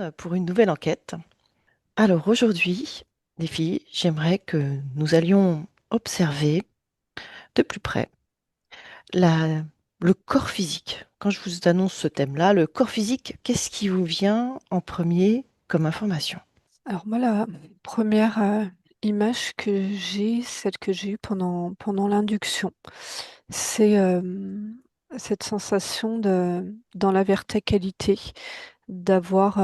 Anne pour une nouvelle enquête. Alors aujourd'hui, les filles, j'aimerais que nous allions observer de plus près la- le corps physique. Quand je vous annonce ce thème-là, le corps physique, qu'est-ce qui vous vient en premier comme information? Alors moi, la première image que j'ai, celle que j'ai eue pendant l'induction, c'est cette sensation dans la verticalité, d'avoir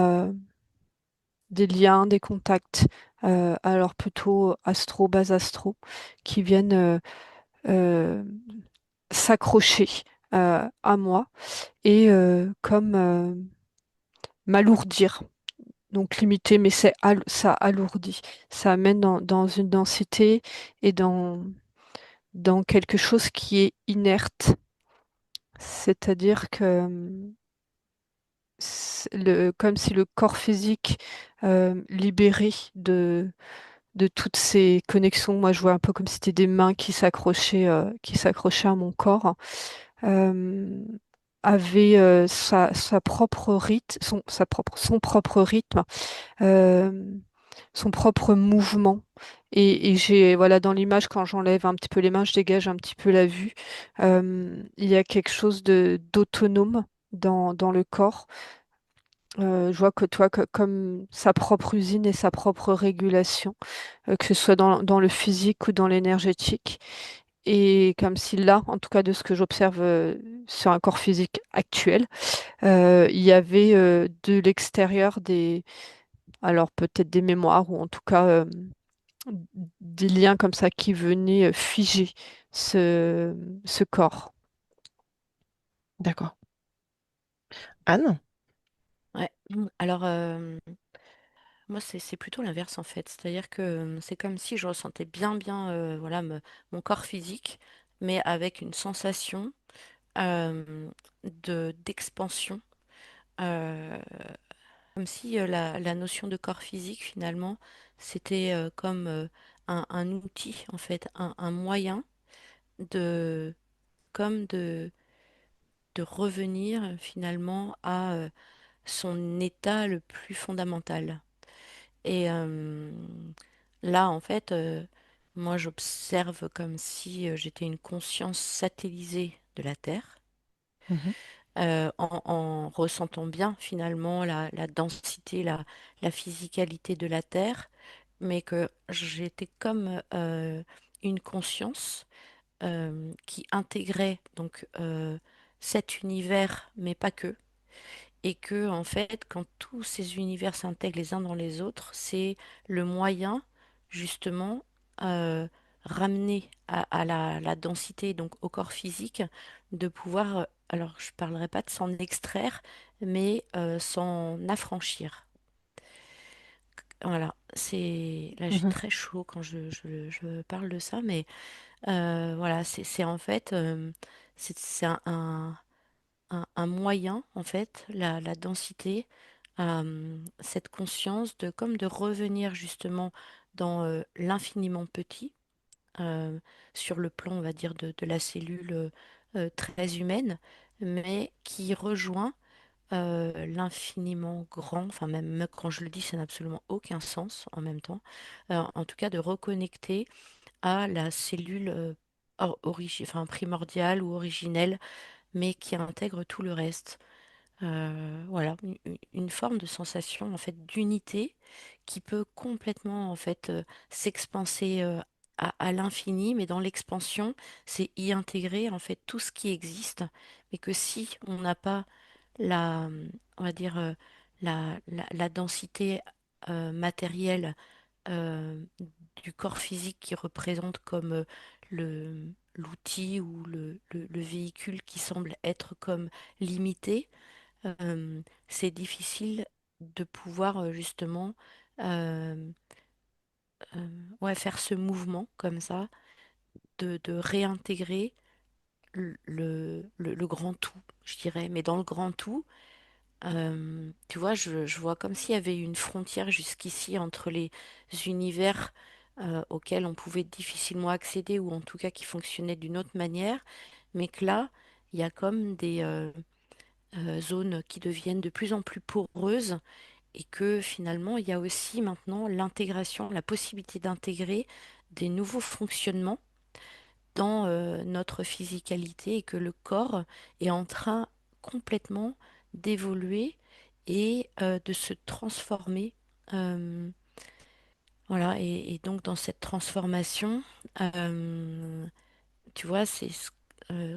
des liens, des contacts, alors plutôt astro, bas astro, qui viennent euh, s'accrocher à moi et comme m'alourdir. Donc limité, mais ça alourdit. Ça amène dans une densité et dans quelque chose qui est inerte. C'est-à-dire que comme si le corps physique libéré de toutes ces connexions, moi je vois un peu comme si c'était des mains qui s'accrochaient à mon corps, euh, avait sa propre rythme, son propre rythme, euh, son propre mouvement. Et j'ai, voilà, dans l'image, quand j'enlève un petit peu les mains, je dégage un petit peu la vue. Il y a quelque chose de d'autonome dans le corps. Je vois que toi, comme sa propre usine et sa propre régulation, que ce soit dans le physique ou dans l'énergétique. Et comme si là, en tout cas de ce que j'observe sur un corps physique actuel, il y avait de l'extérieur alors peut-être des mémoires ou en tout cas des liens comme ça qui venaient figer ce, ce corps. D'accord. Anne? Ouais. Alors, moi, c'est plutôt l'inverse en fait. C'est-à-dire que c'est comme si je ressentais bien, voilà, mon corps physique, mais avec une sensation d'expansion. euh, Comme si la notion de corps physique, finalement, c'était comme un outil, en fait, un moyen de, comme de revenir finalement à son état le plus fondamental. Et là, en fait, moi, j'observe comme si j'étais une conscience satellisée de la Terre, Mhm. en ressentant bien finalement la densité, la physicalité de la Terre, mais que j'étais comme une conscience qui intégrait donc cet univers, mais pas que. Et que, en fait, quand tous ces univers s'intègrent les uns dans les autres, c'est le moyen, justement, ramener à la densité, donc au corps physique, de pouvoir, alors je parlerai pas de s'en extraire, mais s'en affranchir. Voilà, là j'ai Mhm. très chaud quand je parle de ça, mais voilà, c'est en fait, c'est un moyen, en fait, la densité, cette conscience de comme de revenir justement dans l'infiniment petit, euh, sur le plan, on va dire, de la cellule très humaine, mais qui rejoint l'infiniment grand, enfin même quand je le dis, ça n'a absolument aucun sens en même temps, en tout cas de reconnecter à la cellule enfin, primordiale ou originelle, mais qui intègre tout le reste. Voilà, une forme de sensation en fait d'unité qui peut complètement en fait s'expanser à l'infini, mais dans l'expansion, c'est y intégrer en fait tout ce qui existe, mais que si on n'a pas la, on va dire la densité matérielle euh, du corps physique qui représente comme l'outil ou le véhicule qui semble être comme limité, c'est difficile de pouvoir justement euh, euh, ouais, faire ce mouvement comme ça, de réintégrer le grand tout, je dirais. Mais dans le grand tout, tu vois, je vois comme s'il y avait une frontière jusqu'ici entre les univers auxquels on pouvait difficilement accéder, ou en tout cas qui fonctionnaient d'une autre manière, mais que là, il y a comme des zones qui deviennent de plus en plus poreuses et que finalement, il y a aussi maintenant l'intégration, la possibilité d'intégrer des nouveaux fonctionnements dans notre physicalité et que le corps est en train complètement d'évoluer et de se transformer. euh, voilà, et donc dans cette transformation, euh, tu vois,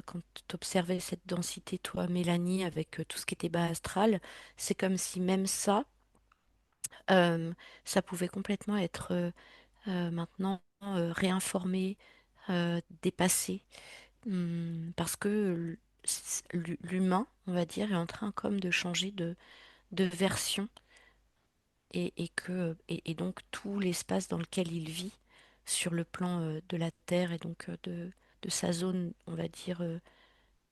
quand tu observais cette densité, toi, Mélanie, avec tout ce qui était bas astral, c'est comme si même euh, ça pouvait complètement être maintenant réinformé, dépassé. Parce que l'humain, on va dire, est en train comme de changer de version et donc tout l'espace dans lequel il vit sur le plan de la Terre et donc de sa zone, on va dire,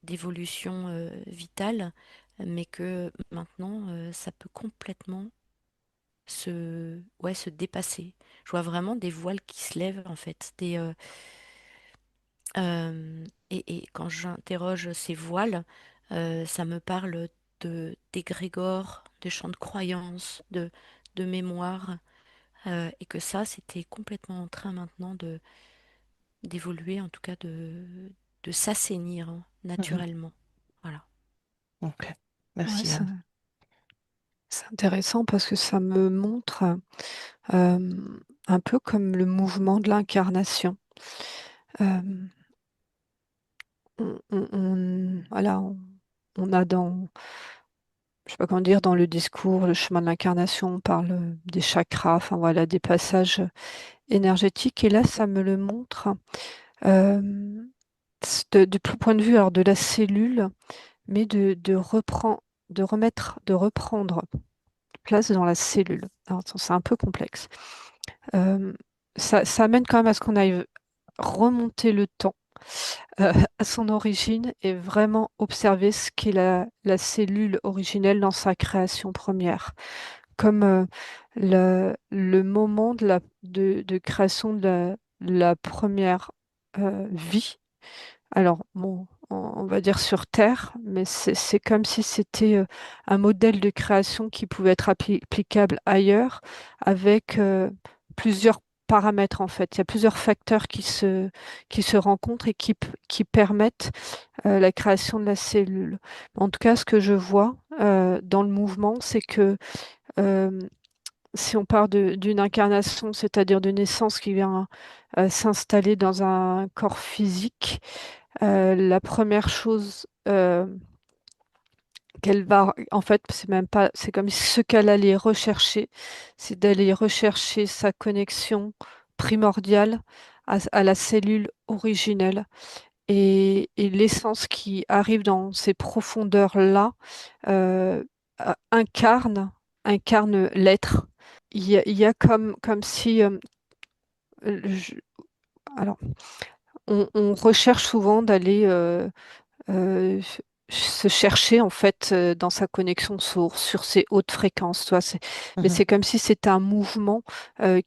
d'évolution vitale, mais que maintenant ça peut complètement se dépasser. Je vois vraiment des voiles qui se lèvent en fait, et quand j'interroge ces voiles, ça me parle d'égrégores, de champs de croyances, de mémoire, et que ça, c'était complètement en train maintenant d'évoluer, en tout cas de s'assainir hein, Mhm. naturellement. Voilà. Ok. Ouais, Merci, Anne. c'est intéressant parce que ça me montre un peu comme le mouvement de l'incarnation. Euh, voilà, on a je sais pas comment dire, dans le discours, le chemin de l'incarnation, on parle des chakras, enfin voilà, des passages énergétiques. Et là, ça me le montre euh, du point de vue alors, de la cellule, mais de reprendre place dans la cellule. Alors, c'est un peu complexe. Euh, ça amène quand même à ce qu'on aille remonter le temps à son origine et vraiment observer ce qu'est la cellule originelle dans sa création première, comme le moment de création de la première vie. Alors, bon, on va dire sur Terre, mais c'est comme si c'était un modèle de création qui pouvait être applicable ailleurs avec plusieurs paramètres en fait. Il y a plusieurs facteurs qui se rencontrent et qui permettent la création de la cellule. En tout cas, ce que je vois dans le mouvement, c'est que euh, si on part d'une incarnation, c'est-à-dire de naissance qui vient s'installer dans un corps physique, la première chose qu'elle va, en fait, c'est même pas, c'est comme ce qu'elle allait rechercher, c'est d'aller rechercher sa connexion primordiale à la cellule originelle. Et l'essence qui arrive dans ces profondeurs-là euh, incarne l'être. Il y a comme si, je- alors, on recherche souvent d'aller euh, se chercher en fait dans sa connexion source, sur ses hautes fréquences. Tu vois, mais Mhm. c'est comme si c'était un mouvement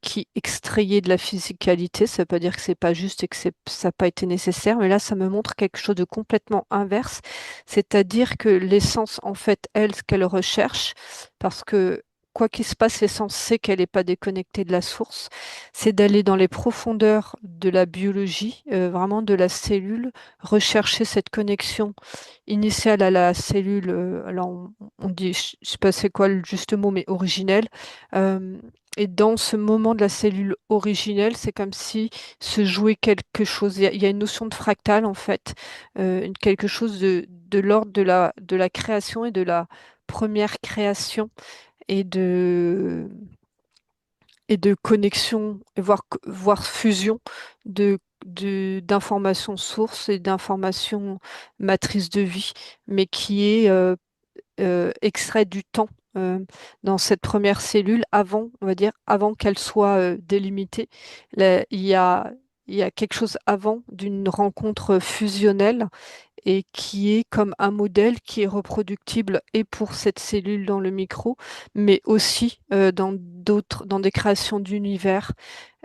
qui extrayait de la physicalité. Ça veut pas dire que c'est pas juste et que ça n'a pas été nécessaire, mais là, ça me montre quelque chose de complètement inverse. C'est-à-dire que l'essence, en fait, elle, ce qu'elle recherche, parce que quoi qu'il se passe, l'essence sait qu'elle n'est pas déconnectée de la source, c'est d'aller dans les profondeurs de la biologie, vraiment de la cellule, rechercher cette connexion initiale à la cellule, alors on dit, je sais pas c'est quoi le juste mot, mais originelle. Euh, et dans ce moment de la cellule originelle, c'est comme si se jouait quelque chose. Il y a une notion de fractal en fait, quelque chose de l'ordre de la création et de la première création et de connexion, et voire fusion d'informations sources et d'informations matrices de vie, mais qui est extrait du temps dans cette première cellule avant, on va dire, avant qu'elle soit délimitée. Il y a quelque chose avant d'une rencontre fusionnelle et qui est comme un modèle qui est reproductible et pour cette cellule dans le micro, mais aussi dans des créations d'univers.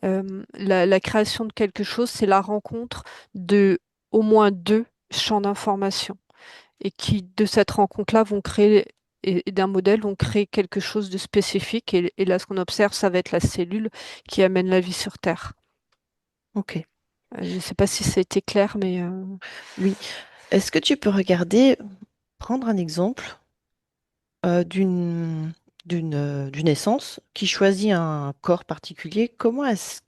La création de quelque chose, c'est la rencontre de au moins deux champs d'information et qui, de cette rencontre-là, vont créer et d'un modèle, on crée quelque chose de spécifique. Et là, ce qu'on observe, ça va être la cellule qui amène la vie sur Terre. Ok. Je ne sais pas si c'était clair, mais Oui. Est-ce que tu peux regarder, prendre un exemple d'une essence qui choisit un corps particulier? Comment est-ce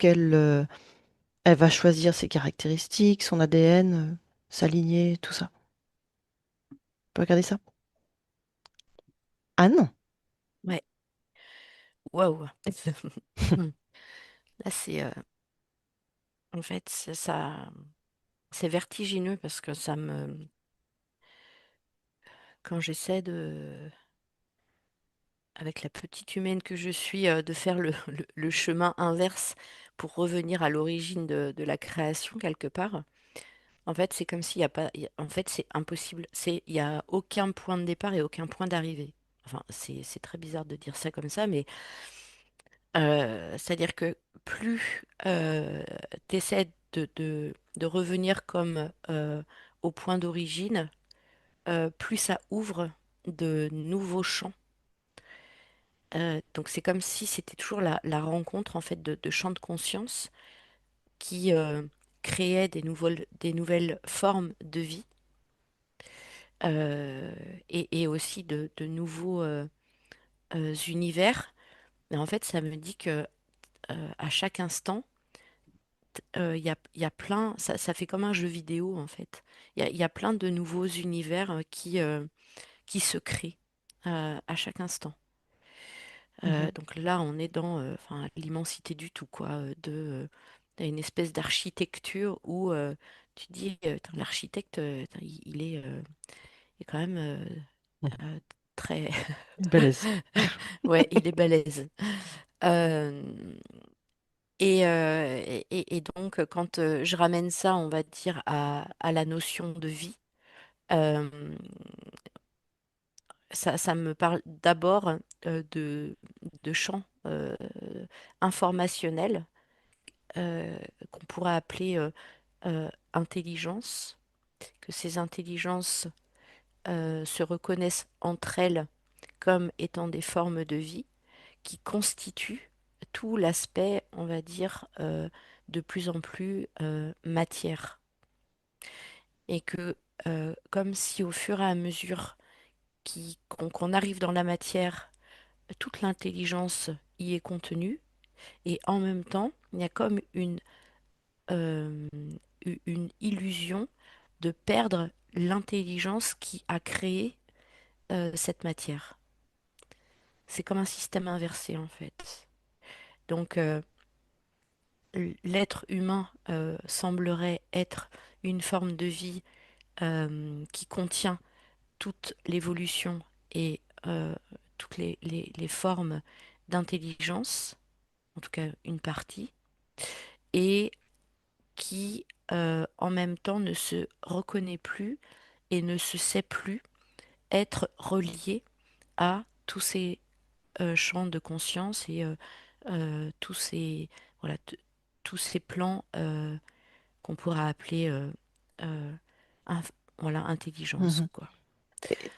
elle va choisir ses caractéristiques, son ADN, sa lignée, tout ça? Tu peux regarder ça? Ah non. Ouais, waouh. Hmm. Là, en fait, c'est vertigineux parce que quand j'essaie avec la petite humaine que je suis, de faire le chemin inverse pour revenir à l'origine de la création quelque part. En fait, c'est comme s'il y a pas, en fait, c'est impossible. Il y a aucun point de départ et aucun point d'arrivée. Enfin, c'est très bizarre de dire ça comme ça, mais c'est-à-dire que plus tu essaies de revenir comme au point d'origine, plus ça ouvre de nouveaux champs. Donc c'est comme si c'était toujours la rencontre en fait de champs de conscience qui créaient des nouvelles formes de vie euh, et aussi de nouveaux univers. Mais en fait, ça me dit que à chaque instant, il y a plein, ça fait comme un jeu vidéo en fait. Il y a plein de nouveaux univers qui se créent à chaque instant. Mhm. Donc là, on est dans enfin, l'immensité du tout, quoi, une espèce d'architecture où tu te dis, Tain, l'architecte, tain, il est quand même euh, très... Balèze. Ouais, il est balèze. Euh, et donc, quand je ramène ça, on va dire, à la notion de vie, euh, ça me parle d'abord de champs informationnels qu'on pourrait appeler intelligence, que ces intelligences se reconnaissent entre elles comme étant des formes de vie qui constituent tout l'aspect, on va dire, de plus en plus matière. Et que comme si au fur et à mesure qu'on arrive dans la matière, toute l'intelligence y est contenue, et en même temps, il y a comme euh, une illusion de perdre l'intelligence qui a créé cette matière. C'est comme un système inversé en fait. Donc l'être humain semblerait être une forme de vie qui contient toute l'évolution et toutes les formes d'intelligence, en tout cas une partie, et qui en même temps ne se reconnaît plus et ne se sait plus être relié à tous ces champs de conscience et tous voilà, tous ces plans qu'on pourra appeler euh, inf- voilà, intelligence, Mhm. quoi. Et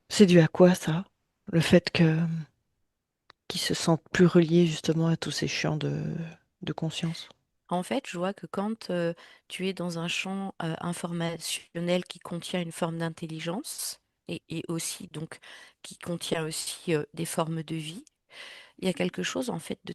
c'est dû à quoi ça? Le fait qu'ils se sentent plus reliés justement à tous ces champs de conscience. En fait, je vois que quand tu es dans un champ informationnel qui contient une forme d'intelligence et aussi donc qui contient aussi des formes de vie, il y a quelque chose en fait de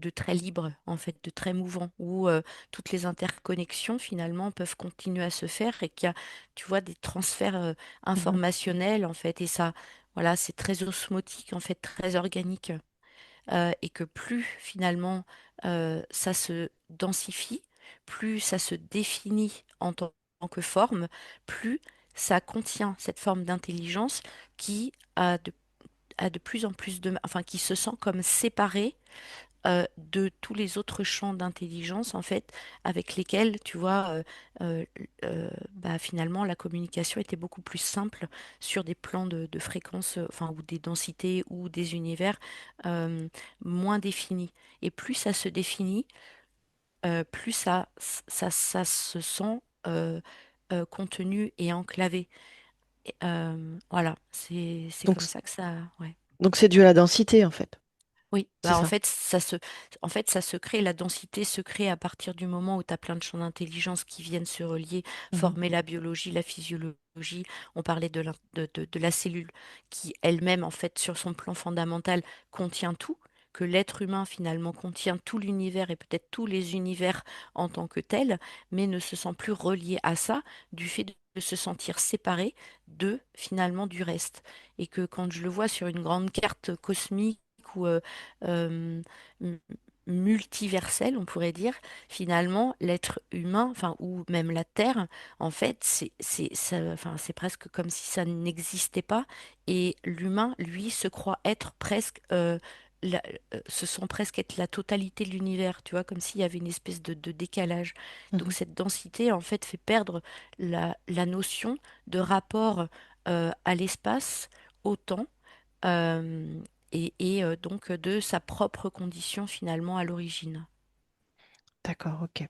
très libre, en fait, de très mouvant, où toutes les interconnexions finalement peuvent continuer à se faire et qu'il y a, tu vois, des transferts Mhm. informationnels en fait, et ça, voilà, c'est très osmotique en fait, très organique, et que plus finalement ça se densifie, plus ça se définit en tant que forme, plus ça contient cette forme d'intelligence qui a de plus en plus enfin, qui se sent comme séparée de tous les autres champs d'intelligence, en fait, avec lesquels, tu vois, bah, finalement, la communication était beaucoup plus simple sur des plans de fréquences, enfin, ou des densités ou des univers euh, moins définis. Et plus ça se définit, plus ça se sent contenu et enclavé. Voilà, c'est Donc, comme ça que ça. Ouais. donc c'est dû à la densité, en fait. Oui, C'est bah ça. en fait, ça se crée, la densité se crée à partir du moment où tu as plein de champs d'intelligence qui viennent se relier, Mhm, former la biologie, la physiologie. On parlait de la cellule qui elle-même, en fait, sur son plan fondamental, contient tout, que l'être humain, finalement, contient tout l'univers et peut-être tous les univers en tant que tel, mais ne se sent plus relié à ça du fait de se sentir séparé de, finalement, du reste. Et que quand je le vois sur une grande carte cosmique, ou euh, m- multiversel, on pourrait dire, finalement, l'être humain, enfin, ou même la Terre, en fait, enfin, c'est presque comme si ça n'existait pas, et l'humain, lui, se croit être presque, la- se sent presque être la totalité de l'univers, tu vois, comme s'il y avait une espèce de décalage. Donc mhm. cette densité, en fait, fait perdre la notion de rapport à l'espace, au temps, euh, et donc de sa propre condition finalement à l'origine. D'accord, ok.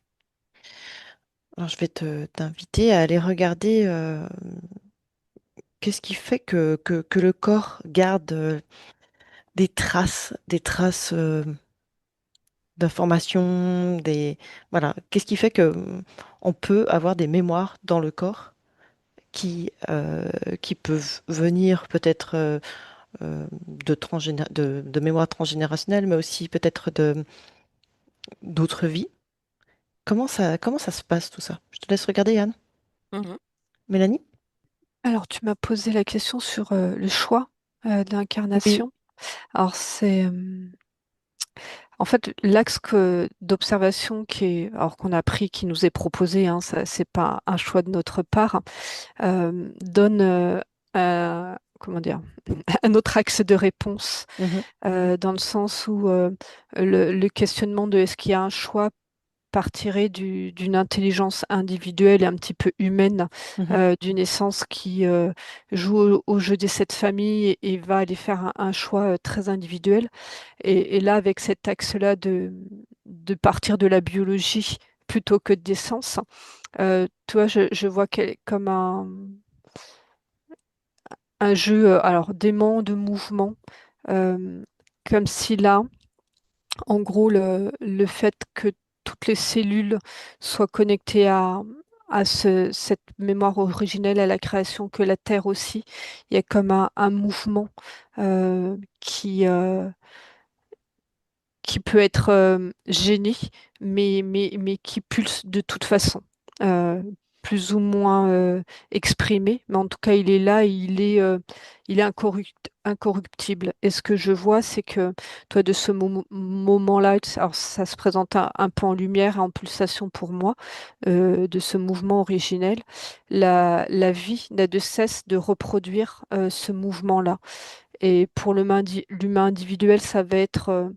Alors, je vais t'inviter à aller regarder qu'est-ce qui fait que le corps garde des traces d'informations, voilà. Qu'est-ce qui fait que on peut avoir des mémoires dans le corps qui peuvent venir peut-être de mémoires transgénérationnelles, mais aussi peut-être d'autres vies. Comment ça se passe tout ça? Je te laisse regarder, Yann. Mhm. Mélanie? Alors, tu m'as posé la question sur le choix de Oui. l'incarnation. Alors, c'est en fait l'axe d'observation alors qu'on a pris, qui nous est proposé, hein, ça, c'est pas un choix de notre part, donne comment dire, un autre axe de réponse Mhm, dans le sens où le questionnement de est-ce qu'il y a un choix partirait d'une intelligence individuelle et un petit peu humaine, mhm, d'une essence qui joue au jeu des sept familles et va aller faire un choix très individuel. Et là, avec cet axe-là de partir de la biologie plutôt que des sens, toi, je vois comme un jeu alors d'aimant, de mouvement, euh, comme si là, en gros, le fait que toutes les cellules soient connectées à cette mémoire originelle, à la création, que la Terre aussi, il y a comme un mouvement euh, qui, euh, qui peut être gêné, mais qui pulse de toute façon, euh, plus ou moins exprimé, mais en tout cas, il est là, et il est incorruptible. Et ce que je vois, c'est que toi, de ce moment-là, alors ça se présente un peu en lumière et en pulsation pour moi, de ce mouvement originel, la vie n'a de cesse de reproduire ce mouvement-là. Et pour l'humain individuel, ça va être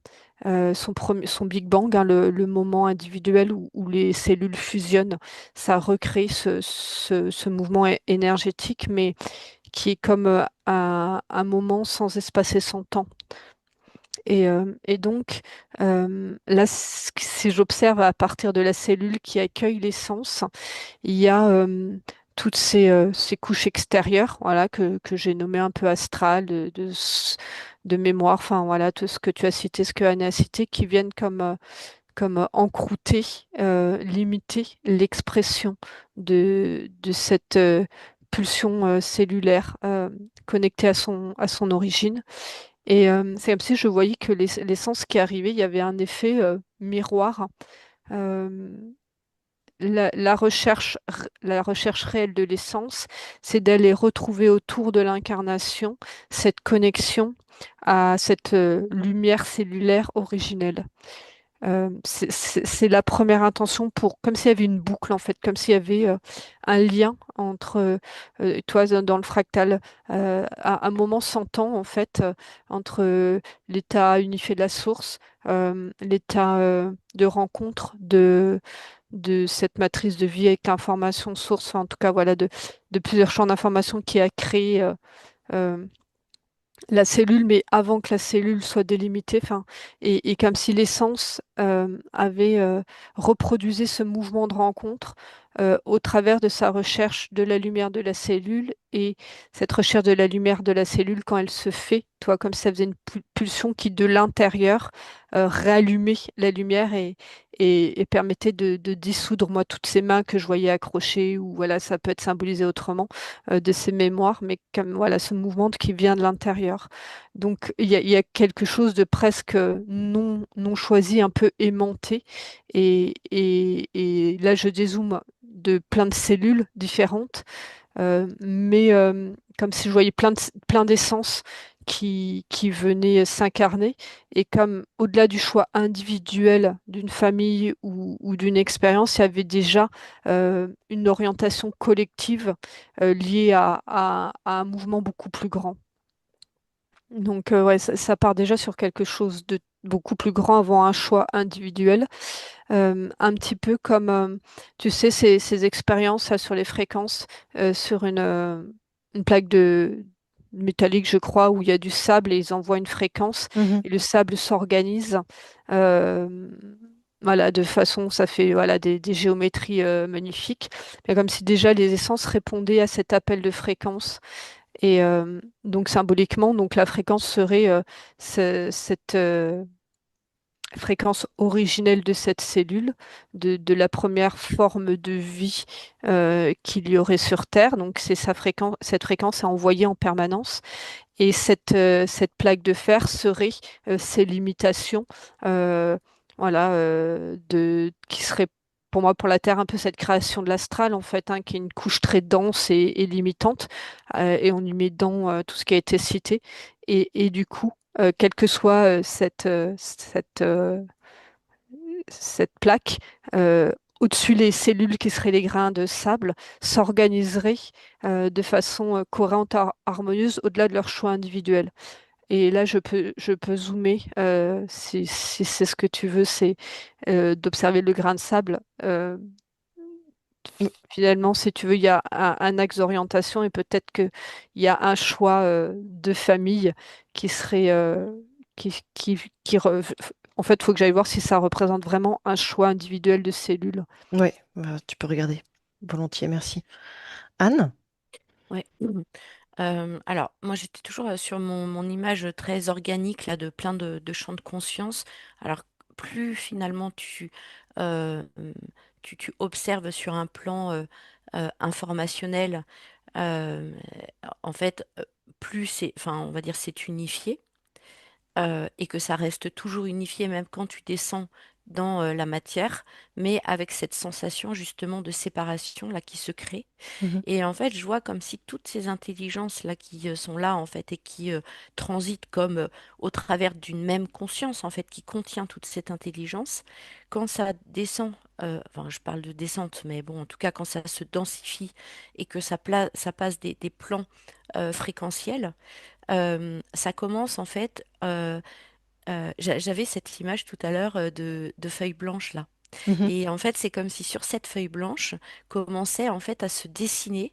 son Big Bang, hein, le moment individuel où les cellules fusionnent. Ça recrée ce mouvement énergétique, mais qui est comme un moment sans espace et sans temps. Et donc, là, si j'observe à partir de la cellule qui accueille l'essence, il y a toutes ces couches extérieures, voilà, que j'ai nommées un peu astrales, de mémoire, enfin voilà, tout ce que tu as cité, ce que Anne a cité, qui viennent comme encrouter, limiter l'expression de cette pulsion cellulaire connectée à son origine. Et c'est comme si je voyais que l'essence qui arrivait, il y avait un effet miroir. Euh, la recherche réelle de l'essence, c'est d'aller retrouver autour de l'incarnation cette connexion à cette lumière cellulaire originelle. C'est la première intention comme s'il y avait une boucle en fait, comme s'il y avait un lien entre toi dans le fractal, un moment sans temps en fait, entre l'état unifié de la source, l'état de rencontre de cette matrice de vie avec l'information source, enfin, en tout cas voilà, de plusieurs champs d'information qui a créé euh, la cellule, mais avant que la cellule soit délimitée, enfin, et comme si l'essence avait reproduisé ce mouvement de rencontre au travers de sa recherche de la lumière de la cellule. Et cette recherche de la lumière de la cellule, quand elle se fait, toi, comme si ça faisait une pulsion qui, de l'intérieur, rallumait la lumière et permettait de dissoudre, moi, toutes ces mains que je voyais accrochées, ou voilà, ça peut être symbolisé autrement, de ces mémoires, mais comme voilà, ce mouvement qui vient de l'intérieur. Donc, il y a quelque chose de presque non choisi, un peu aimanté. Et là, je dézoome de plein de cellules différentes, mais comme si je voyais plein d'essences qui venaient s'incarner. Et comme au-delà du choix individuel d'une famille ou d'une expérience, il y avait déjà une orientation collective liée à un mouvement beaucoup plus grand. Donc, ouais, ça part déjà sur quelque chose de beaucoup plus grand avant un choix individuel. Un petit peu comme, tu sais, ces expériences là, sur les fréquences, sur une plaque de métallique, je crois, où il y a du sable et ils envoient une fréquence Mhm. et le sable s'organise. euh, voilà, de façon, ça fait voilà, des géométries magnifiques. Mais comme si déjà les essences répondaient à cet appel de fréquence. Et donc symboliquement, donc la fréquence serait cette fréquence originelle de cette cellule, de la première forme de vie qu'il y aurait sur Terre. Donc c'est cette fréquence à envoyer en permanence. Et cette plaque de fer serait ses limitations, euh, voilà, qui serait pour moi, pour la Terre, un peu cette création de l'astral, en fait, hein, qui est une couche très dense et limitante. Et on y met dedans tout ce qui a été cité. Et du coup, quelle que soit cette plaque, au-dessus les cellules qui seraient les grains de sable s'organiseraient de façon cohérente, harmonieuse, au-delà de leur choix individuel. Et là, je peux zoomer, si c'est ce que tu veux, c'est d'observer le grain de sable. Finalement, si tu veux, il y a un axe d'orientation et peut-être qu'il y a un choix de famille qui serait, en fait, il faut que j'aille voir si ça représente vraiment un choix individuel de cellules. Ouais, bah, tu peux regarder. Volontiers, merci. Anne? Ouais. Alors, moi, j'étais toujours sur mon image très organique là de plein de champs de conscience. Alors, plus finalement euh, tu observes sur un plan informationnel, euh, en fait, plus c'est, enfin, on va dire, c'est unifié et que ça reste toujours unifié même quand tu descends dans la matière, mais avec cette sensation justement de séparation là qui se crée. Mhm, Et en fait, je vois comme si toutes ces intelligences-là qui sont là, en fait, et qui transitent comme au travers d'une même conscience, en fait, qui contient toute cette intelligence, quand ça descend, enfin, je parle de descente, mais bon, en tout cas, quand ça se densifie et que ça passe des plans fréquentiels, ça commence, en fait, j'avais cette image tout à l'heure de feuilles blanches, là. mhm. Et en fait, c'est comme si sur cette feuille blanche commençait en fait à se dessiner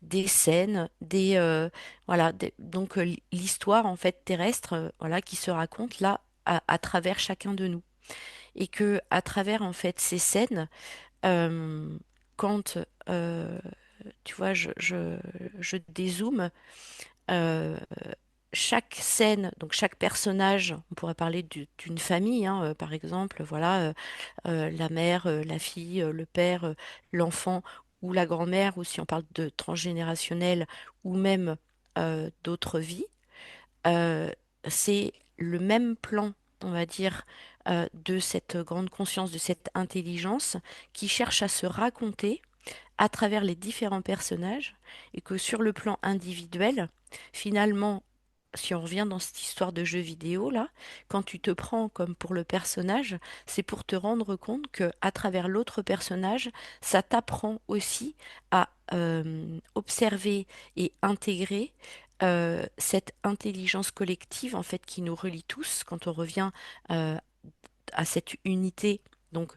des scènes, voilà, donc l'histoire en fait terrestre, voilà, qui se raconte là à travers chacun de nous. Et que à travers en fait ces scènes, euh, quand tu vois, je dézoome, euh, chaque scène, donc chaque personnage, on pourrait parler d'une famille, hein, par exemple, voilà, la mère, la fille, le père, l'enfant ou la grand-mère, ou si on parle de transgénérationnel, ou même d'autres vies, euh, c'est le même plan, on va dire, de cette grande conscience, de cette intelligence qui cherche à se raconter à travers les différents personnages et que sur le plan individuel, finalement, si on revient dans cette histoire de jeu vidéo là, quand tu te prends comme pour le personnage, c'est pour te rendre compte que à travers l'autre personnage, ça t'apprend aussi à observer et intégrer cette intelligence collective en fait qui nous relie tous quand on revient euh, à cette unité, donc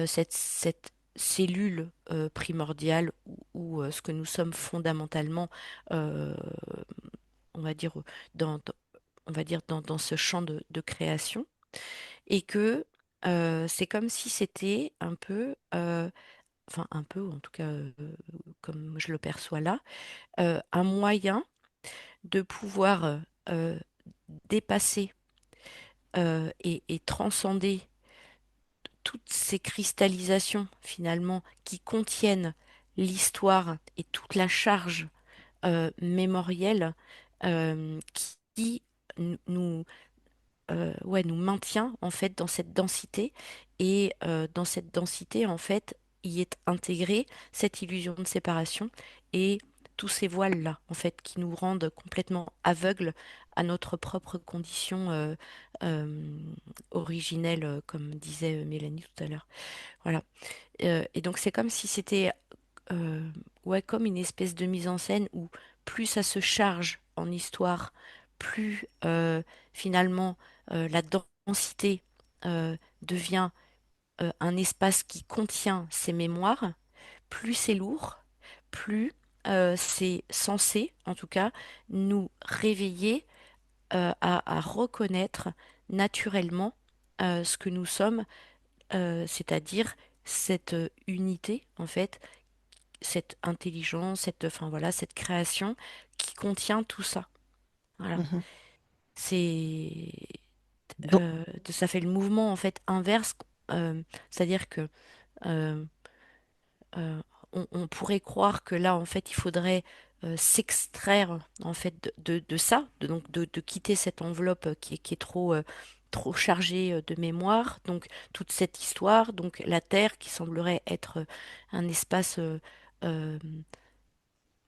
cette cellule primordiale ou, ce que nous sommes fondamentalement, euh, on va dire, on va dire dans ce champ de création, et que c'est comme si c'était un peu enfin un peu, en tout cas comme je le perçois là, un moyen de pouvoir euh, dépasser et transcender toutes ces cristallisations finalement qui contiennent l'histoire et toute la charge mémorielle qui nous, ouais, nous maintient en fait dans cette densité et dans cette densité en fait y est intégrée cette illusion de séparation et tous ces voiles-là en fait qui nous rendent complètement aveugles à notre propre condition euh, originelle comme disait Mélanie tout à l'heure. Voilà. Et donc c'est comme si c'était euh, ouais, comme une espèce de mise en scène où plus ça se charge en histoire, plus finalement la densité devient un espace qui contient ces mémoires, plus c'est lourd, plus c'est censé, en tout cas, nous réveiller à reconnaître naturellement ce que nous sommes, c'est-à-dire cette unité, en fait, cette intelligence, enfin voilà, cette création qui contient tout ça. Voilà. Mhm. C'est, Donc, ça fait le mouvement en fait inverse, c'est-à-dire que euh, euh, on pourrait croire que là en fait il faudrait s'extraire en fait de ça, donc de quitter cette enveloppe qui est trop chargée de mémoire, donc toute cette histoire, donc la Terre qui semblerait être un espace euh,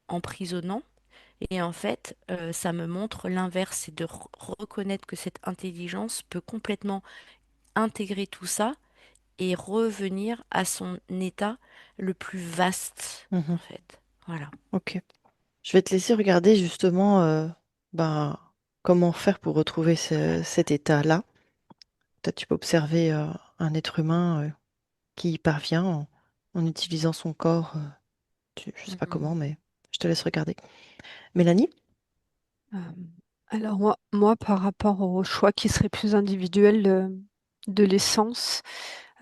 emprisonnant. Et en fait, ça me montre l'inverse, c'est de reconnaître que cette intelligence peut complètement intégrer tout ça et revenir à son état le plus vaste, mhm, en fait. Voilà. ok. Je vais te laisser regarder justement ben, comment faire pour retrouver cet état-là. Peut-être tu peux observer un être humain qui y parvient en utilisant son corps. Je sais pas comment, Mhm. mais je te laisse regarder. Mélanie? Euh, alors moi, par rapport au choix qui serait plus individuel de l'essence,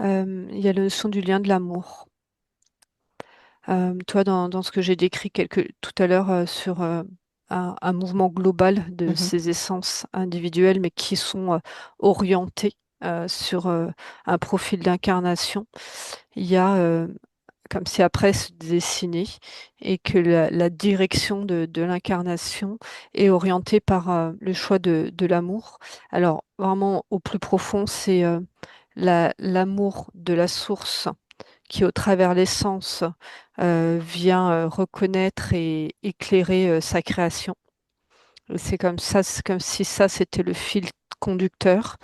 il y a la notion du lien de l'amour. Toi, dans ce que j'ai décrit tout à l'heure sur un mouvement global de Mhm, ces essences individuelles, mais qui sont orientées sur un profil d'incarnation, il y a comme si après se dessiner et que la direction de l'incarnation est orientée par le choix de l'amour. Alors vraiment au plus profond, c'est l'amour de la source qui, au travers l'essence, vient reconnaître et éclairer sa création. C'est comme ça, c'est comme si ça, c'était le fil conducteur.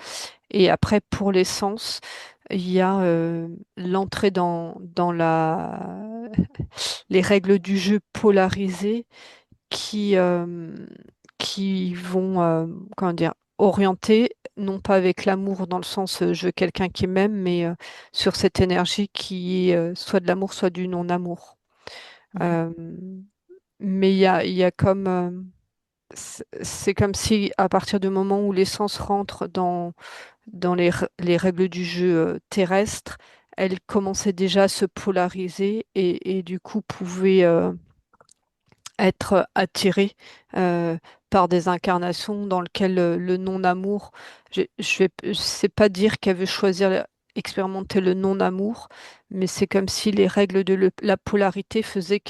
Et après, pour l'essence, il y a l'entrée dans les règles du jeu polarisées qui, qui vont, comment dire, orienter, non pas avec l'amour dans le sens je veux quelqu'un qui m'aime, mais sur cette énergie qui est soit de l'amour, soit du non-amour. mhm, Euh, mais il y a comme, c'est comme si à partir du moment où l'essence rentre dans les règles du jeu terrestre, elle commençait déjà à se polariser et du coup pouvait être attiré euh, par des incarnations dans lesquelles le non-amour, je sais pas dire qu'elle veut choisir, expérimenter le non-amour, mais c'est comme si les règles de la polarité faisaient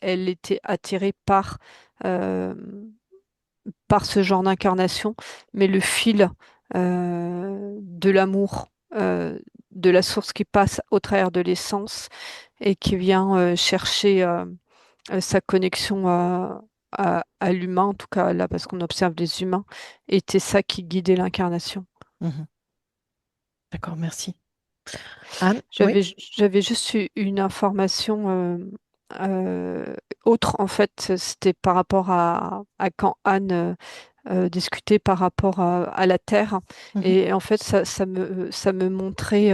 elle était attirée euh, par ce genre d'incarnation, mais le fil de l'amour, de la source qui passe au travers de l'essence et qui vient chercher sa connexion à l'humain, en tout cas là, parce qu'on observe les humains, était ça qui guidait l'incarnation. mhm. D'accord, merci. Anne? Oui? J'avais juste eu une information euh, autre, en fait, c'était par rapport à quand Anne discutait par rapport à la Terre. Mhm, Et en fait, ça me montrait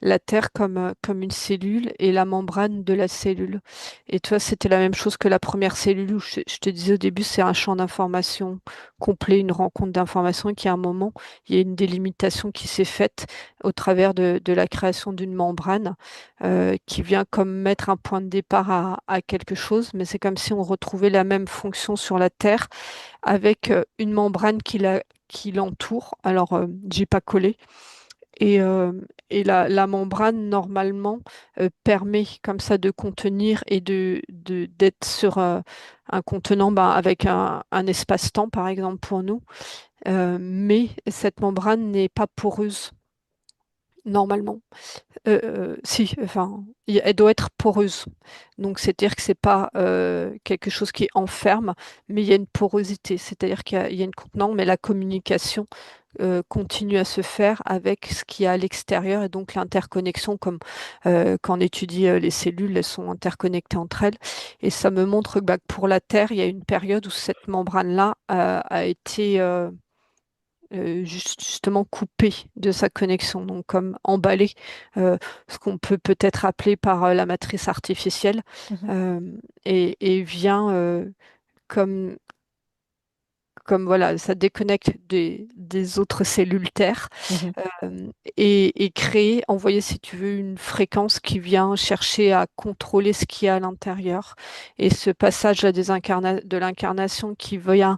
la Terre comme une cellule et la membrane de la cellule. Et toi, c'était la même chose que la première cellule où je te disais au début, c'est un champ d'information complet, une rencontre d'informations et qu'à un moment, il y a une délimitation qui s'est faite au travers de la création d'une membrane qui vient comme mettre un point de départ à quelque chose, mais c'est comme si on retrouvait la même fonction sur la Terre avec une membrane qui l'entoure. Alors, j'ai pas collé. Et, euh, et la membrane, normalement, permet comme ça de contenir et d'être sur un contenant ben, avec un espace-temps, par exemple, pour nous. Mais cette membrane n'est pas poreuse, normalement. Si, enfin, elle doit être poreuse. Donc, c'est-à-dire que c'est pas quelque chose qui enferme, mais il y a une porosité. C'est-à-dire qu'il y a une contenant, mais la communication continue à se faire avec ce qu'il y a à l'extérieur et donc l'interconnexion, comme quand on étudie les cellules, elles sont interconnectées entre elles. Et ça me montre que bah, que pour la Terre, il y a une période où cette membrane-là a été justement coupée de sa connexion, donc comme emballée, ce qu'on peut peut-être appeler par la matrice artificielle, Mhm, euh, et vient comme voilà, ça déconnecte des autres cellules Terre mhm. et créer, envoyer, si tu veux, une fréquence qui vient chercher à contrôler ce qu'il y a à l'intérieur. Et ce passage de l'incarnation qui vient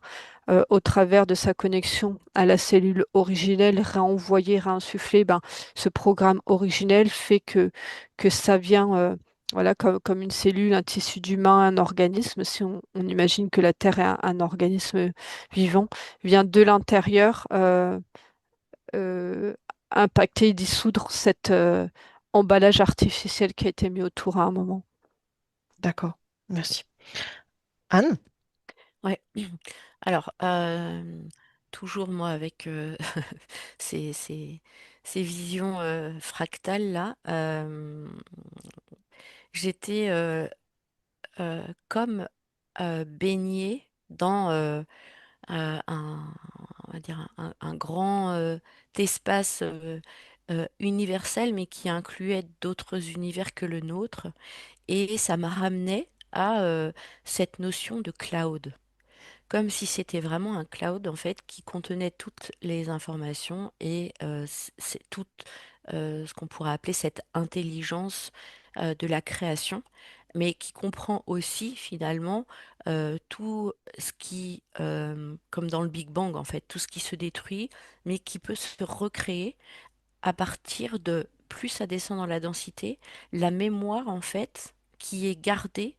au travers de sa connexion à la cellule originelle, réenvoyer, réinsuffler, ben, ce programme originel fait que ça vient. Voilà, comme une cellule, un tissu d'humain, un organisme, si on imagine que la Terre est un organisme vivant, vient de l'intérieur euh, impacter et dissoudre cet emballage artificiel qui a été mis autour à un moment. D'accord, merci. Anne? Ouais. Alors, toujours moi avec ces, ces- ces visions fractales là, j'étais comme baignée dans on va dire un grand espace universel, mais qui incluait d'autres univers que le nôtre. Et ça m'a ramené à cette notion de cloud, comme si c'était vraiment un cloud en fait qui contenait toutes les informations et c'est tout ce qu'on pourrait appeler cette intelligence de la création, mais qui comprend aussi finalement tout ce qui, comme dans le Big Bang en fait, tout ce qui se détruit, mais qui peut se recréer à partir de, plus ça descend dans la densité, la mémoire en fait qui est gardée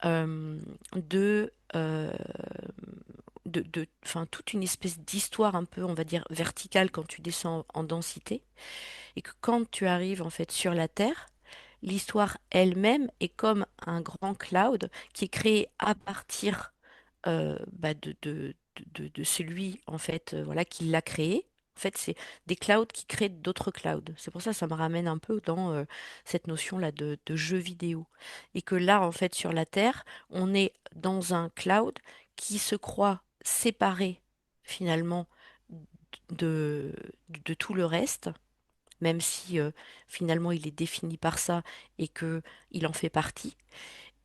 euh, de, euh, enfin, toute une espèce d'histoire un peu, on va dire, verticale quand tu descends en densité, et que quand tu arrives en fait sur la Terre, l'histoire elle-même est comme un grand cloud qui est créé à partir bah, de celui en fait, voilà, qui l'a créé. En fait, c'est des clouds qui créent d'autres clouds. C'est pour ça que ça me ramène un peu dans cette notion-là de jeu vidéo. Et que là, en fait, sur la Terre, on est dans un cloud qui se croit séparé finalement de, de tout le reste, même si finalement il est défini par ça et que il en fait partie.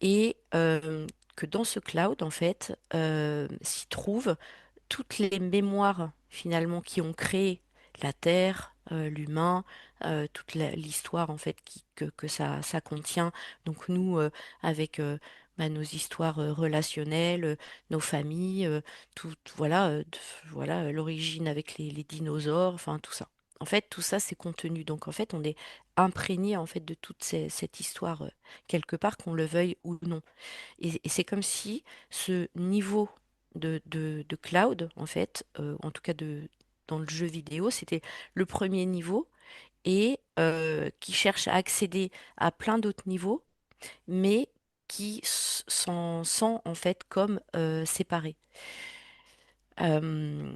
Et que dans ce cloud, en fait, s'y trouvent toutes les mémoires finalement qui ont créé la Terre, l'humain, toute l'histoire en fait que ça contient. Donc nous, avec bah, nos histoires relationnelles, nos familles, voilà, voilà, l'origine avec les dinosaures, enfin tout ça. En fait, tout ça, c'est contenu. Donc en fait, on est imprégné en fait de toute cette histoire quelque part, qu'on le veuille ou non. Et c'est comme si ce niveau de cloud, en fait, en tout cas dans le jeu vidéo, c'était le premier niveau et qui cherche à accéder à plein d'autres niveaux, mais qui s'en sent en fait comme séparé. Euh,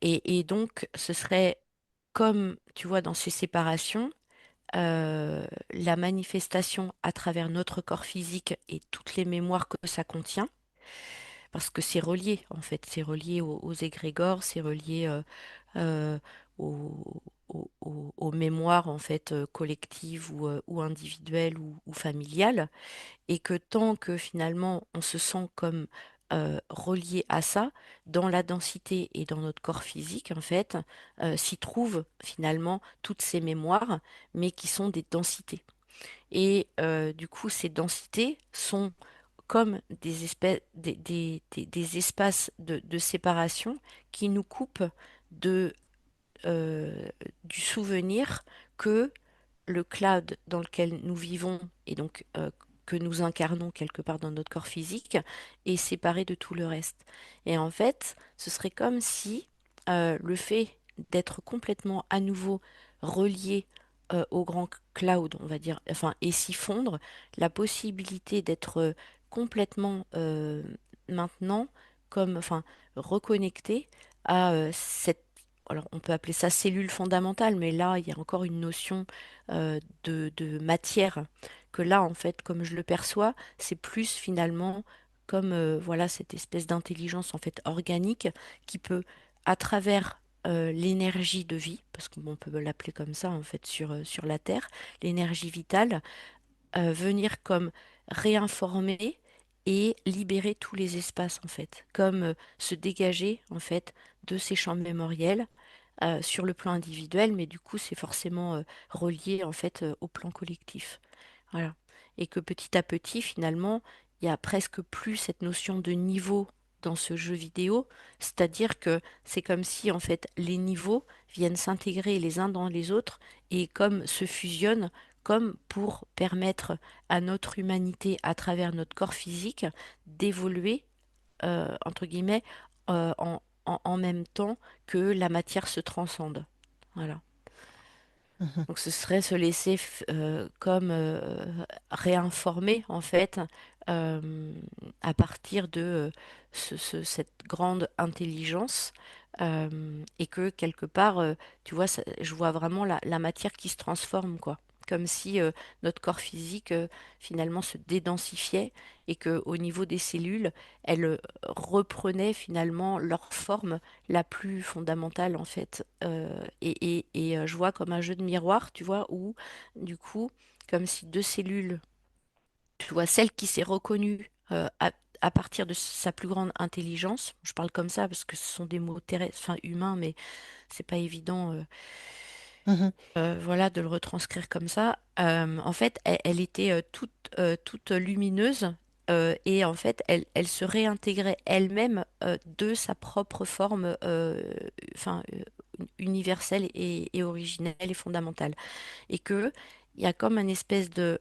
et donc, ce serait comme, tu vois, dans ces séparations, la manifestation à travers notre corps physique et toutes les mémoires que ça contient, parce que c'est relié, en fait, c'est relié aux égrégores, c'est relié, euh, aux mémoires en fait collectives ou individuelles ou familiales, et que tant que finalement on se sent comme relié à ça, dans la densité et dans notre corps physique, en fait, s'y trouvent finalement toutes ces mémoires, mais qui sont des densités. Et du coup, ces densités sont comme des espèces, des espaces de séparation qui nous coupent de, euh, du souvenir que le cloud dans lequel nous vivons et donc que nous incarnons quelque part dans notre corps physique est séparé de tout le reste. Et en fait, ce serait comme si le fait d'être complètement à nouveau relié au grand cloud, on va dire, enfin, et s'y fondre, la possibilité d'être complètement maintenant comme, enfin, reconnecté à cette, alors on peut appeler ça cellule fondamentale, mais là, il y a encore une notion de matière, que là, en fait, comme je le perçois, c'est plus finalement comme voilà cette espèce d'intelligence en fait organique qui peut, à travers l'énergie de vie, parce qu'on peut l'appeler comme ça en fait sur la Terre, l'énergie vitale, venir comme réinformer et libérer tous les espaces en fait, comme se dégager en fait de ces champs mémoriels sur le plan individuel, mais du coup, c'est forcément relié en fait au plan collectif. Voilà. Et que petit à petit, finalement, il y a presque plus cette notion de niveau dans ce jeu vidéo, c'est-à-dire que c'est comme si en fait les niveaux viennent s'intégrer les uns dans les autres et comme se fusionnent, comme pour permettre à notre humanité, à travers notre corps physique, d'évoluer entre guillemets, en même temps que la matière se transcende. Voilà. Mhm. Donc ce serait se laisser comme réinformer en fait euh, à partir de cette grande intelligence et que quelque part, tu vois, je vois vraiment la matière qui se transforme quoi. Comme si notre corps physique finalement se dédensifiait et que au niveau des cellules, elles reprenaient finalement leur forme la plus fondamentale en fait. Et je vois comme un jeu de miroir, tu vois, où du coup, comme si deux cellules, tu vois, celle qui s'est reconnue à partir de sa plus grande intelligence, je parle comme ça parce que ce sont des mots terrestres, enfin humains, mais c'est pas évident. Mhm. Voilà, de le retranscrire comme ça. En fait, elle était toute lumineuse et en fait, elle se réintégrait elle-même de sa propre forme, enfin, universelle et originelle et fondamentale. Et que il y a comme une espèce de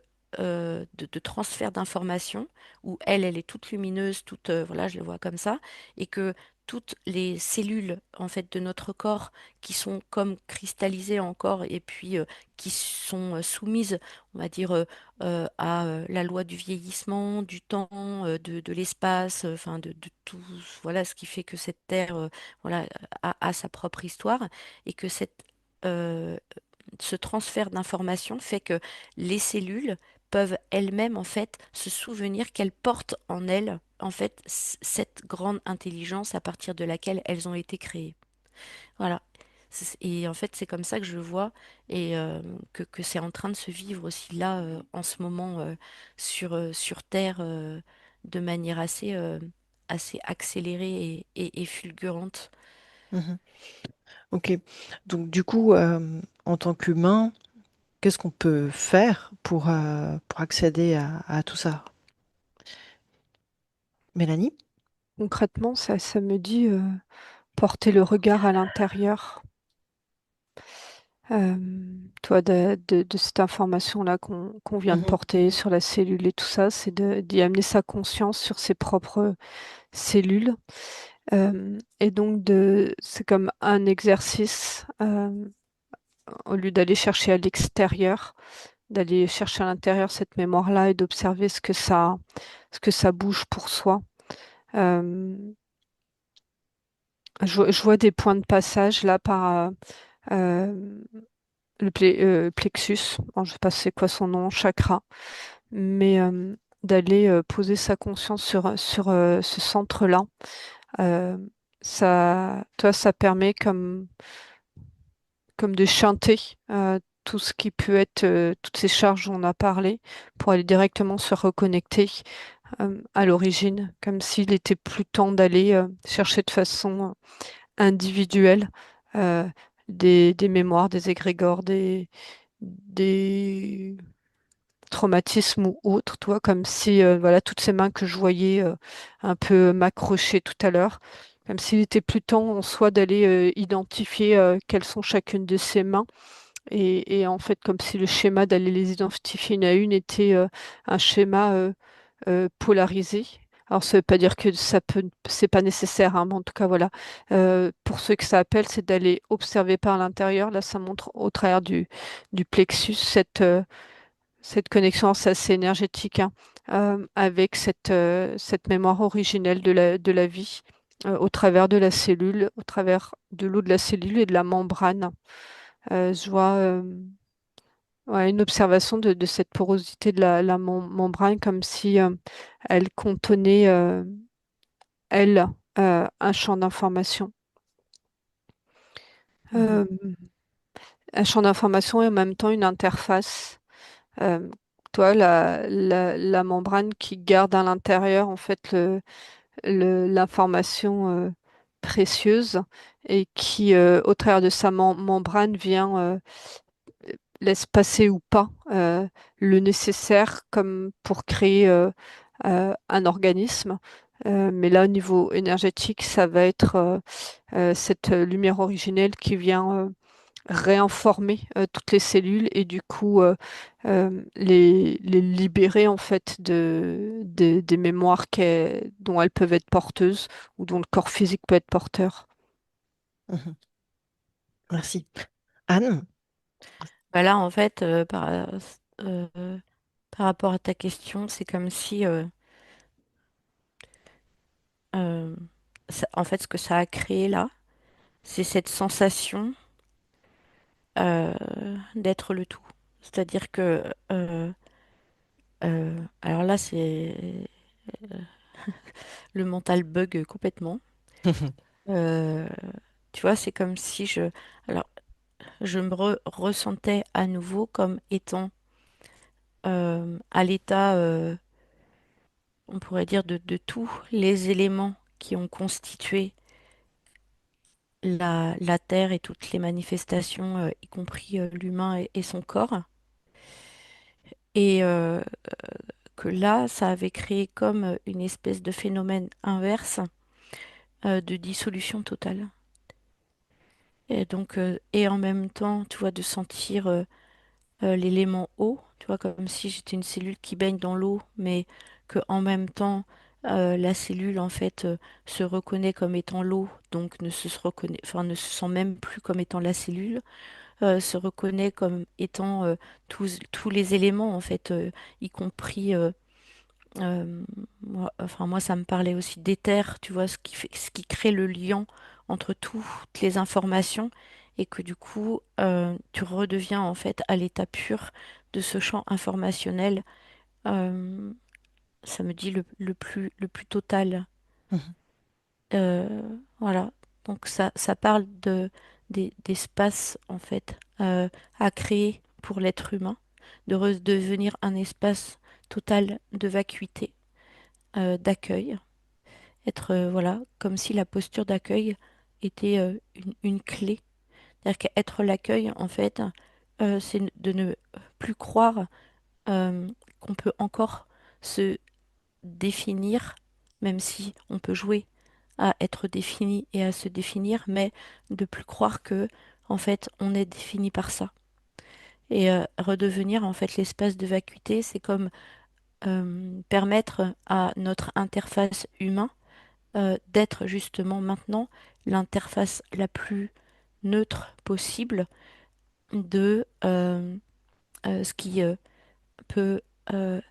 transfert d'informations où elle est toute lumineuse, toute, voilà, je le vois comme ça, et que toutes les cellules en fait de notre corps qui sont comme cristallisées encore et puis qui sont soumises, on va dire, à la loi du vieillissement, du temps, de l'espace, enfin de tout, voilà, ce qui fait que cette Terre, voilà, a sa propre histoire et que euh, ce transfert d'informations fait que les cellules peuvent elles-mêmes en fait se souvenir qu'elles portent en elles en fait cette grande intelligence à partir de laquelle elles ont été créées. Voilà. Et en fait, c'est comme ça que je le vois et que c'est en train de se vivre aussi là en ce moment sur Terre de manière assez accélérée et fulgurante. Mhm. Ok. Donc du coup, en tant qu'humain, qu'est-ce qu'on peut faire pour accéder à tout ça? Mélanie? Concrètement, ça me dit porter le regard à l'intérieur. Euh, Toi, de cette information-là qu'on vient de Mhm. porter sur la cellule et tout ça, c'est d'y amener sa conscience sur ses propres cellules. Et donc, c'est comme un exercice, au lieu d'aller chercher à l'extérieur, d'aller chercher à l'intérieur cette mémoire-là et d'observer ce que ça bouge pour soi. Euh, je vois des points de passage là par euh, plexus. Bon, je sais pas c'est quoi son nom, chakra, mais d'aller poser sa conscience sur ce centre-là. Euh, ça, toi, ça permet comme comme de chanter tout ce qui peut être, toutes ces charges dont on a parlé, pour aller directement se reconnecter à l'origine, comme s'il était plus temps d'aller chercher de façon individuelle euh, des mémoires, des égrégores, des traumatismes ou autres, toi, comme si voilà toutes ces mains que je voyais un peu m'accrocher tout à l'heure, comme s'il était plus temps en soi d'aller identifier quelles sont chacune de ces mains et en fait comme si le schéma d'aller les identifier une à une était un schéma polarisé. Alors, ça veut pas dire que ça peut, c'est pas nécessaire, hein, mais en tout cas, voilà. Pour ceux que ça appelle, c'est d'aller observer par l'intérieur. Là, ça montre au travers du plexus cette connexion, alors c'est assez énergétique, hein, avec cette mémoire originelle de la vie, au travers de la cellule, au travers de l'eau de la cellule et de la membrane. Je vois ouais, une observation de cette porosité de la membrane comme si elle contenait, elle, un champ d'information. Mhm. Euh, un champ d'information et en même temps une interface. Euh, Toi, la membrane qui garde à l'intérieur en fait l'information précieuse et qui, au travers de sa membrane, vient laisse passer ou pas le nécessaire comme pour créer un organisme. Mais là, au niveau énergétique, ça va être cette lumière originelle qui vient réinformer toutes les cellules et du coup les libérer en fait des mémoires dont elles peuvent être porteuses ou dont le corps physique peut être porteur. Mhm. Merci. Anne? Bah là, en fait, par rapport à ta question, c'est comme si, euh, en fait, ce que ça a créé là, c'est cette sensation euh, d'être le tout. C'est-à-dire que, alors là, c'est le mental bug complètement. Euh, Tu vois, c'est comme si alors, je me ressentais à nouveau comme étant à l'état, on pourrait dire, de tous les éléments qui ont constitué la Terre et toutes les manifestations, y compris l'humain et son corps. Et que là, ça avait créé comme une espèce de phénomène inverse de dissolution totale. Et donc, et en même temps, tu vois, de sentir l'élément eau, tu vois, comme si j'étais une cellule qui baigne dans l'eau, mais que en même temps, la cellule, en fait, se reconnaît comme étant l'eau, donc se reconnaît, enfin, ne se sent même plus comme étant la cellule, se reconnaît comme étant tous les éléments, en fait, y compris, enfin, moi, ça me parlait aussi d'éther, tu vois, ce qui crée le lien entre toutes les informations, et que du coup, tu redeviens, en fait, à l'état pur de ce champ informationnel, euh, ça me dit le plus total. Mhm. Euh, voilà. Donc ça parle d'espace en fait à créer pour l'être humain, de redevenir un espace total de vacuité, d'accueil, être voilà, comme si la posture d'accueil était une clé. C'est-à-dire qu'être l'accueil en fait, c'est de ne plus croire qu'on peut encore se définir, même si on peut jouer à être défini et à se définir, mais de plus croire que, en fait, on est défini par ça. Et redevenir, en fait, l'espace de vacuité, c'est comme permettre à notre interface humain d'être justement maintenant l'interface la plus neutre possible de ce qui peut euh,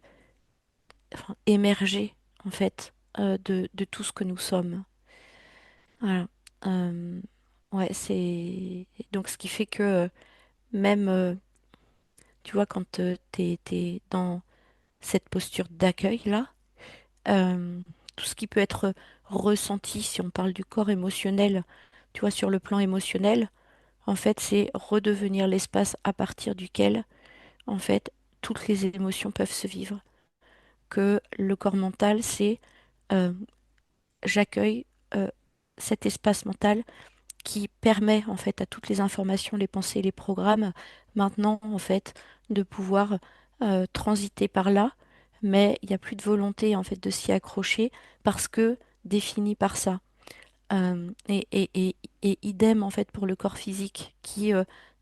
enfin, émerger, en fait, de tout ce que nous sommes. Voilà. Euh, ouais, c'est donc ce qui fait que même, tu vois, quand t'es dans cette posture d'accueil là, euh, tout ce qui peut être ressenti, si on parle du corps émotionnel, tu vois, sur le plan émotionnel, En fait, c'est redevenir l'espace à partir duquel, en fait, toutes les émotions peuvent se vivre. Que le corps mental, c'est euh, j'accueille euh, cet espace mental qui permet en fait à toutes les informations, les pensées, les programmes maintenant en fait de pouvoir transiter par là, mais il n'y a plus de volonté en fait de s'y accrocher parce que défini par ça. Et idem en fait pour le corps physique qui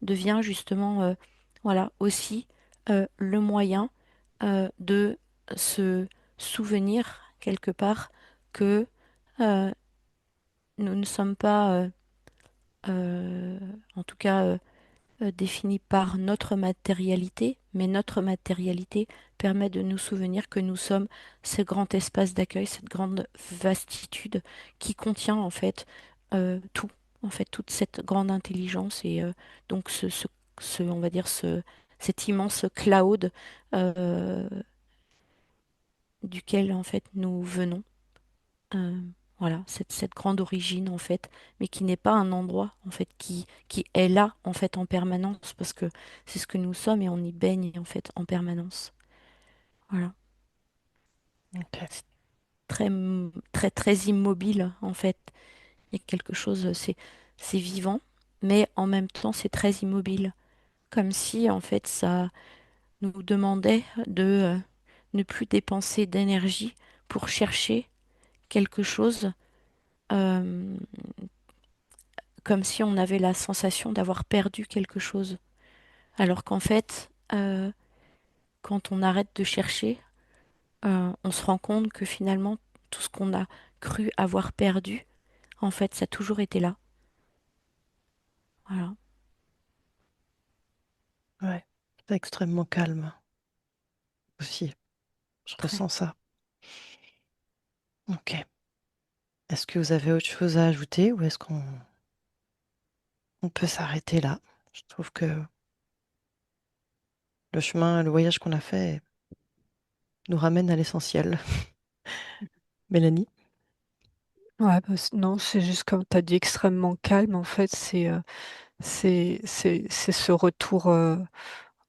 devient justement voilà aussi le moyen de se souvenir quelque part que euh, nous ne sommes pas en tout cas définie par notre matérialité, mais notre matérialité permet de nous souvenir que nous sommes ce grand espace d'accueil, cette grande vastitude qui contient en fait tout, en fait toute cette grande intelligence et donc on va dire cet immense cloud euh, duquel en fait nous venons. Euh, voilà, cette grande origine en fait, mais qui n'est pas un endroit en fait, qui est là en fait en permanence, parce que c'est ce que nous sommes et on y baigne en fait en permanence. Voilà, Ok. c'est très très immobile en fait. Il y a quelque chose, c'est vivant, mais en même temps c'est très immobile, comme si en fait ça nous demandait de ne plus dépenser d'énergie pour chercher quelque chose. euh, Comme si on avait la sensation d'avoir perdu quelque chose. Alors qu'en fait, quand on arrête de chercher, on se rend compte que finalement, tout ce qu'on a cru avoir perdu, en fait, ça a toujours été là. Voilà, Ouais. C'est extrêmement calme aussi. Je très. ressens ça. Ok. Est-ce que vous avez autre chose à ajouter ou est-ce qu'on peut s'arrêter là? Je trouve que le chemin, le voyage qu'on a fait nous ramène à l'essentiel. Mélanie? Ouais, non, c'est juste comme tu as dit, extrêmement calme. En fait, c'est ce retour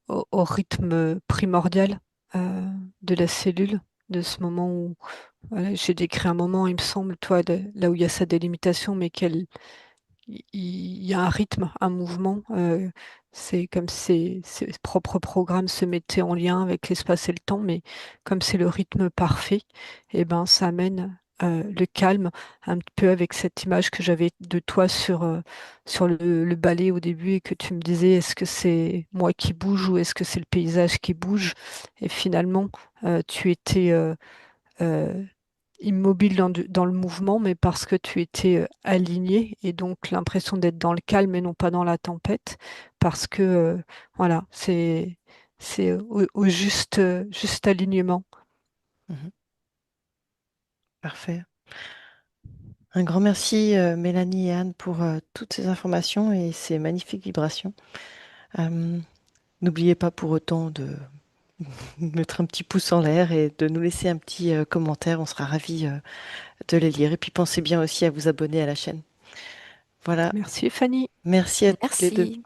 au rythme primordial euh, de la cellule, de ce moment où voilà, j'ai décrit un moment, il me semble, toi, là où il y a sa délimitation, mais il y a un rythme, un mouvement. C'est comme si ses propres programmes se mettaient en lien avec l'espace et le temps, mais comme c'est le rythme parfait, et ben, ça amène le calme, un petit peu avec cette image que j'avais de toi sur le balai au début et que tu me disais, est-ce que c'est moi qui bouge ou est-ce que c'est le paysage qui bouge? Et finalement, tu étais euh, immobile dans le mouvement, mais parce que tu étais aligné et donc l'impression d'être dans le calme et non pas dans la tempête, parce que voilà, c'est au juste juste alignement. Mhm. Parfait. Un grand merci, Mélanie et Anne, pour toutes ces informations et ces magnifiques vibrations. Euh, N'oubliez pas pour autant de mettre un petit pouce en l'air et de nous laisser un petit commentaire. On sera ravis de les lire. Et puis pensez bien aussi à vous abonner à la chaîne. Voilà. Merci Fanny. Merci à toutes les deux. Merci.